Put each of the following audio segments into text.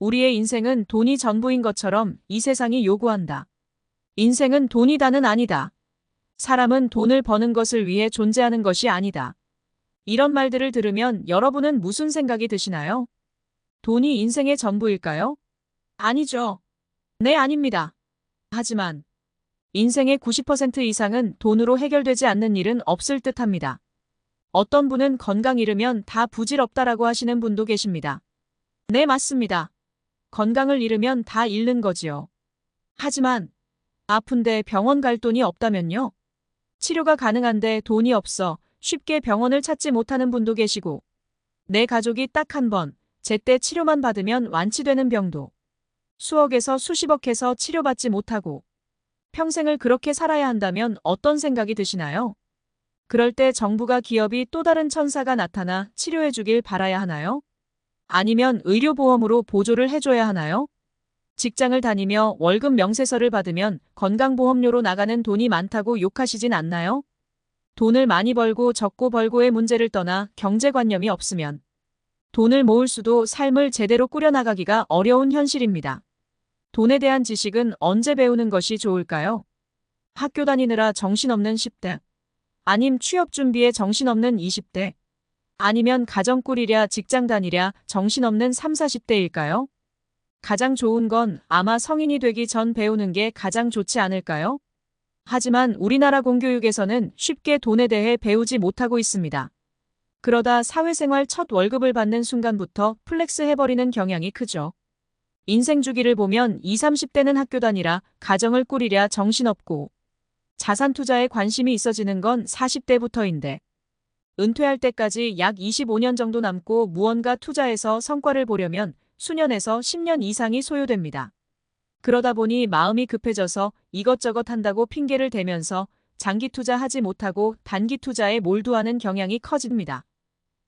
우리의 인생은 돈이 전부인 것처럼 이 세상이 요구한다. 인생은 돈이 다는 아니다. 사람은 돈을 버는 것을 위해 존재하는 것이 아니다. 이런 말들을 들으면 여러분은 무슨 생각이 드시나요? 돈이 인생의 전부일까요? 아니죠. 네, 아닙니다. 하지만 인생의 90% 이상은 돈으로 해결되지 않는 일은 없을 듯합니다. 어떤 분은 건강 잃으면 다 부질없다라고 하시는 분도 계십니다. 네, 맞습니다. 건강을 잃으면 다 잃는 거지요. 하지만 아픈데 병원 갈 돈이 없다면요? 치료가 가능한데 돈이 없어 쉽게 병원을 찾지 못하는 분도 계시고, 내 가족이 딱 한 번 제때 치료만 받으면 완치되는 병도 수억에서 수십억해서 치료받지 못하고 평생을 그렇게 살아야 한다면 어떤 생각이 드시나요? 그럴 때 정부가 기업이 또 다른 천사가 나타나 치료해 주길 바라야 하나요? 아니면 의료보험으로 보조를 해줘야 하나요? 직장을 다니며 월급 명세서를 받으면 건강보험료로 나가는 돈이 많다고 욕하시진 않나요? 돈을 많이 벌고 적고 벌고의 문제를 떠나 경제관념이 없으면 돈을 모을 수도 삶을 제대로 꾸려나가기가 어려운 현실입니다. 돈에 대한 지식은 언제 배우는 것이 좋을까요? 학교 다니느라 정신없는 10대, 아님 취업 준비에 정신없는 20대, 아니면 가정 꾸리랴 직장 다니랴 정신없는 3, 40대일까요? 가장 좋은 건 아마 성인이 되기 전 배우는 게 가장 좋지 않을까요? 하지만 우리나라 공교육에서는 쉽게 돈에 대해 배우지 못하고 있습니다. 그러다 사회생활 첫 월급을 받는 순간부터 플렉스 해버리는 경향이 크죠. 인생 주기를 보면 20, 30대는 학교 다니라 가정을 꾸리랴 정신없고 자산 투자에 관심이 있어지는 건 40대부터인데 은퇴할 때까지 약 25년 정도 남고 무언가 투자해서 성과를 보려면 수년에서 10년 이상이 소요됩니다. 그러다 보니 마음이 급해져서 이것저것 한다고 핑계를 대면서 장기 투자하지 못하고 단기 투자에 몰두하는 경향이 커집니다.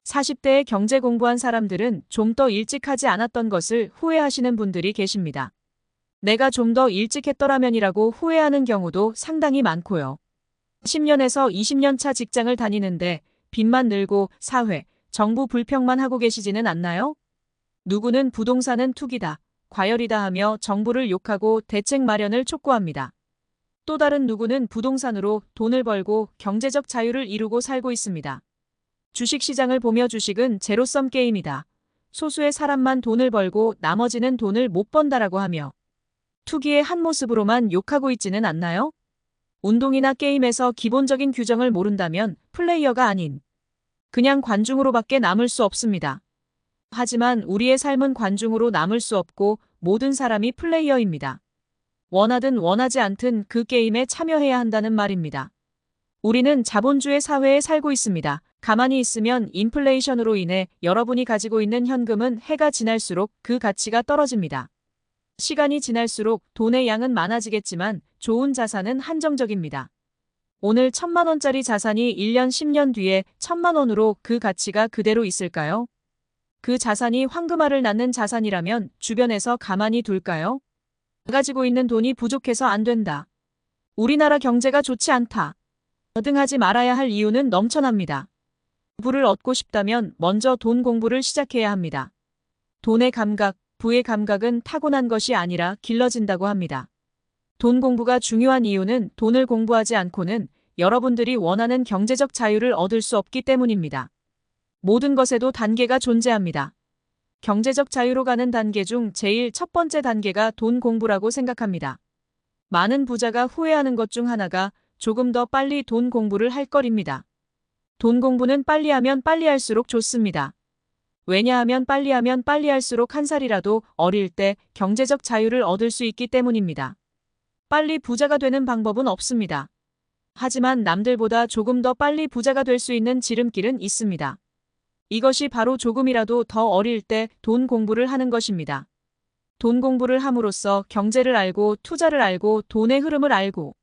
40대에 경제 공부한 사람들은 좀 더 일찍 하지 않았던 것을 후회하시는 분들이 계십니다. 내가 좀 더 일찍 했더라면이라고 후회하는 경우도 상당히 많고요. 10년에서 20년 차 직장을 다니는데 빚만 늘고 사회, 정부 불평만 하고 계시지는 않나요? 누구는 부동산은 투기다, 과열이다 하며 정부를 욕하고 대책 마련을 촉구합니다. 또 다른 누구는 부동산으로 돈을 벌고 경제적 자유를 이루고 살고 있습니다. 주식시장을 보며 주식은 제로섬 게임이다. 소수의 사람만 돈을 벌고 나머지는 돈을 못 번다라고 하며 투기의 한 모습으로만 욕하고 있지는 않나요? 운동이나 게임에서 기본적인 규정을 모른다면 플레이어가 아닌 그냥 관중으로밖에 남을 수 없습니다. 하지만 우리의 삶은 관중으로 남을 수 없고 모든 사람이 플레이어입니다. 원하든 원하지 않든 그 게임에 참여해야 한다는 말입니다. 우리는 자본주의 사회에 살고 있습니다. 가만히 있으면 인플레이션으로 인해 여러분이 가지고 있는 현금은 해가 지날수록 그 가치가 떨어집니다. 시간이 지날수록 돈의 양은 많아지겠지만 좋은 자산은 한정적입니다. 오늘 1,000만 원짜리 자산이 1년 10년 뒤에 1,000만 원으로 그 가치가 그대로 있을까요? 그 자산이 황금알을 낳는 자산이라면 주변에서 가만히 둘까요? 가지고 있는 돈이 부족해서 안 된다. 우리나라 경제가 좋지 않다 등 하지 말아야 할 이유는 넘쳐납니다. 부를 얻고 싶다면 먼저 돈 공부를 시작해야 합니다. 돈의 감각, 부의 감각은 타고난 것이 아니라 길러진다고 합니다. 돈 공부가 중요한 이유는 돈을 공부하지 않고는 여러분들이 원하는 경제적 자유를 얻을 수 없기 때문입니다. 모든 것에도 단계가 존재합니다. 경제적 자유로 가는 단계 중 제일 첫 번째 단계가 돈 공부라고 생각합니다. 많은 부자가 후회하는 것 중 하나가 조금 더 빨리 돈 공부를 할 것입니다. 돈 공부는 빨리 하면 빨리 할수록 좋습니다. 왜냐하면 빨리 하면 빨리 할수록 한 살이라도 어릴 때 경제적 자유를 얻을 수 있기 때문입니다. 빨리 부자가 되는 방법은 없습니다. 하지만 남들보다 조금 더 빨리 부자가 될 수 있는 지름길은 있습니다. 이것이 바로 조금이라도 더 어릴 때 돈 공부를 하는 것입니다. 돈 공부를 함으로써 경제를 알고 투자를 알고 돈의 흐름을 알고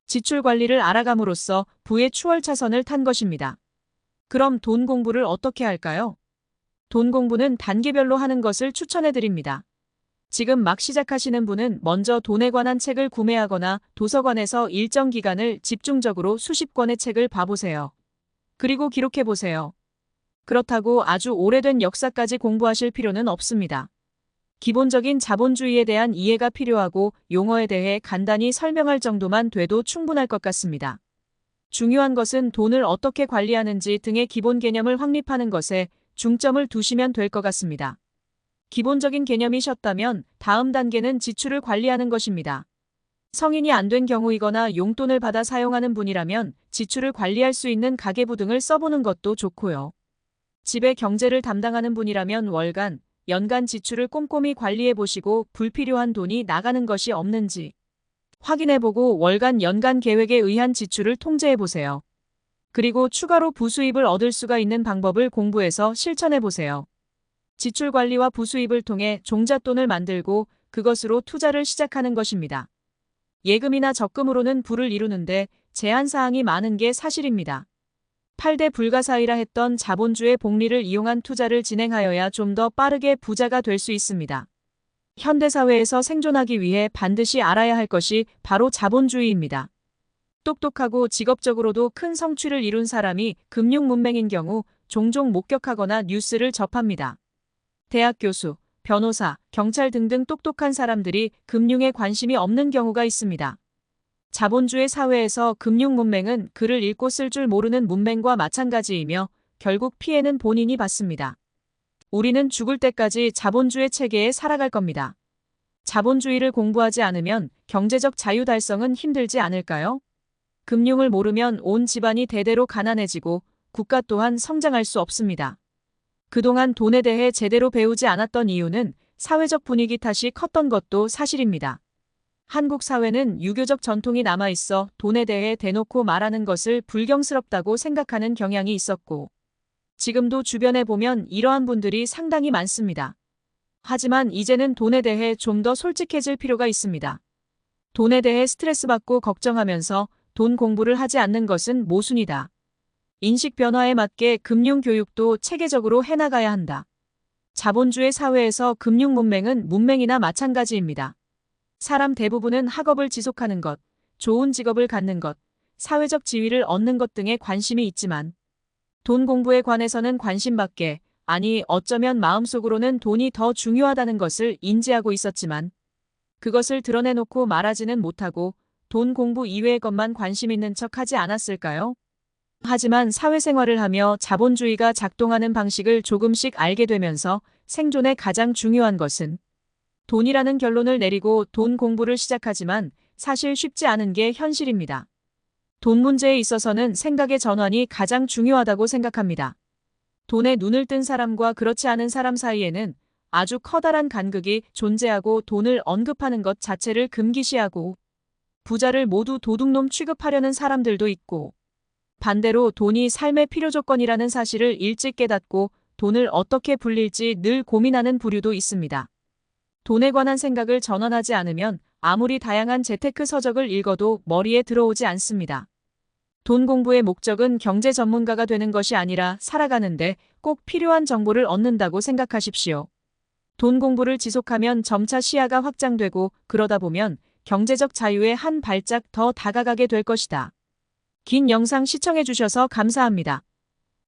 지출 관리를 알아감으로써 부의 추월차선을 탄 것입니다. 그럼 돈 공부를 어떻게 할까요? 돈 공부는 단계별로 하는 것을 추천해 드립니다. 지금 막 시작하시는 분은 먼저 돈에 관한 책을 구매하거나 도서관에서 일정 기간을 집중적으로 수십 권의 책을 봐보세요. 그리고 기록해 보세요. 그렇다고 아주 오래된 역사까지 공부하실 필요는 없습니다. 기본적인 자본주의에 대한 이해가 필요하고 용어에 대해 간단히 설명할 정도만 돼도 충분할 것 같습니다. 중요한 것은 돈을 어떻게 관리하는지 등의 기본 개념을 확립하는 것에 중점을 두시면 될 것 같습니다. 기본적인 개념이셨다면 다음 단계는 지출을 관리하는 것입니다. 성인이 안 된 경우이거나 용돈을 받아 사용하는 분이라면 지출을 관리할 수 있는 가계부 등을 써보는 것도 좋고요. 집의 경제를 담당하는 분이라면 월간, 연간 지출을 꼼꼼히 관리해 보시고 불필요한 돈이 나가는 것이 없는지 확인해보고 월간, 연간 계획에 의한 지출을 통제해 보세요. 그리고 추가로 부수입을 얻을 수가 있는 방법을 공부해서 실천해 보세요. 지출 관리와 부수입을 통해 종잣돈을 만들고 그것으로 투자를 시작하는 것입니다. 예금이나 적금으로는 부를 이루는데 제한사항이 많은 게 사실입니다. 8대 불가사의라 했던 자본주의 복리를 이용한 투자를 진행하여야 좀 더 빠르게 부자가 될 수 있습니다. 현대사회에서 생존하기 위해 반드시 알아야 할 것이 바로 자본주의입니다. 똑똑하고 직업적으로도 큰 성취를 이룬 사람이 금융문맹인 경우 종종 목격하거나 뉴스를 접합니다. 대학 교수, 변호사, 경찰 등등 똑똑한 사람들이 금융에 관심이 없는 경우가 있습니다. 자본주의 사회에서 금융문맹은 글을 읽고 쓸 줄 모르는 문맹과 마찬가지이며 결국 피해는 본인이 받습니다. 우리는 죽을 때까지 자본주의 체계에 살아갈 겁니다. 자본주의를 공부하지 않으면 경제적 자유 달성은 힘들지 않을까요? 금융을 모르면 온 집안이 대대로 가난해지고 국가 또한 성장할 수 없습니다. 그동안 돈에 대해 제대로 배우지 않았던 이유는 사회적 분위기 탓이 컸던 것도 사실입니다. 한국 사회는 유교적 전통이 남아있어 돈에 대해 대놓고 말하는 것을 불경스럽다고 생각하는 경향이 있었고, 지금도 주변에 보면 이러한 분들이 상당히 많습니다. 하지만 이제는 돈에 대해 좀 더 솔직해질 필요가 있습니다. 돈에 대해 스트레스받고 걱정하면서 돈 공부를 하지 않는 것은 모순이다. 인식 변화에 맞게 금융 교육도 체계적으로 해나가야 한다. 자본주의 사회에서 금융 문맹은 문맹이나 마찬가지입니다. 사람 대부분은 학업을 지속하는 것, 좋은 직업을 갖는 것, 사회적 지위를 얻는 것 등에 관심이 있지만 돈 공부에 관해서는 관심밖에, 아니 어쩌면 마음속으로는 돈이 더 중요하다는 것을 인지하고 있었지만 그것을 드러내놓고 말하지는 못하고 돈 공부 이외의 것만 관심 있는 척 하지 않았을까요? 하지만 사회생활을 하며 자본주의가 작동하는 방식을 조금씩 알게 되면서 생존에 가장 중요한 것은 돈이라는 결론을 내리고 돈 공부를 시작하지만 사실 쉽지 않은 게 현실입니다. 돈 문제에 있어서는 생각의 전환이 가장 중요하다고 생각합니다. 돈에 눈을 뜬 사람과 그렇지 않은 사람 사이에는 아주 커다란 간극이 존재하고 돈을 언급하는 것 자체를 금기시하고 부자를 모두 도둑놈 취급하려는 사람들도 있고 반대로 돈이 삶의 필요 조건이라는 사실을 일찍 깨닫고 돈을 어떻게 불릴지 늘 고민하는 부류도 있습니다. 돈에 관한 생각을 전환하지 않으면 아무리 다양한 재테크 서적을 읽어도 머리에 들어오지 않습니다. 돈 공부의 목적은 경제 전문가가 되는 것이 아니라 살아가는데 꼭 필요한 정보를 얻는다고 생각하십시오. 돈 공부를 지속하면 점차 시야가 확장되고 그러다 보면 경제적 자유에 한 발짝 더 다가가게 될 것이다. 긴 영상 시청해주셔서 감사합니다.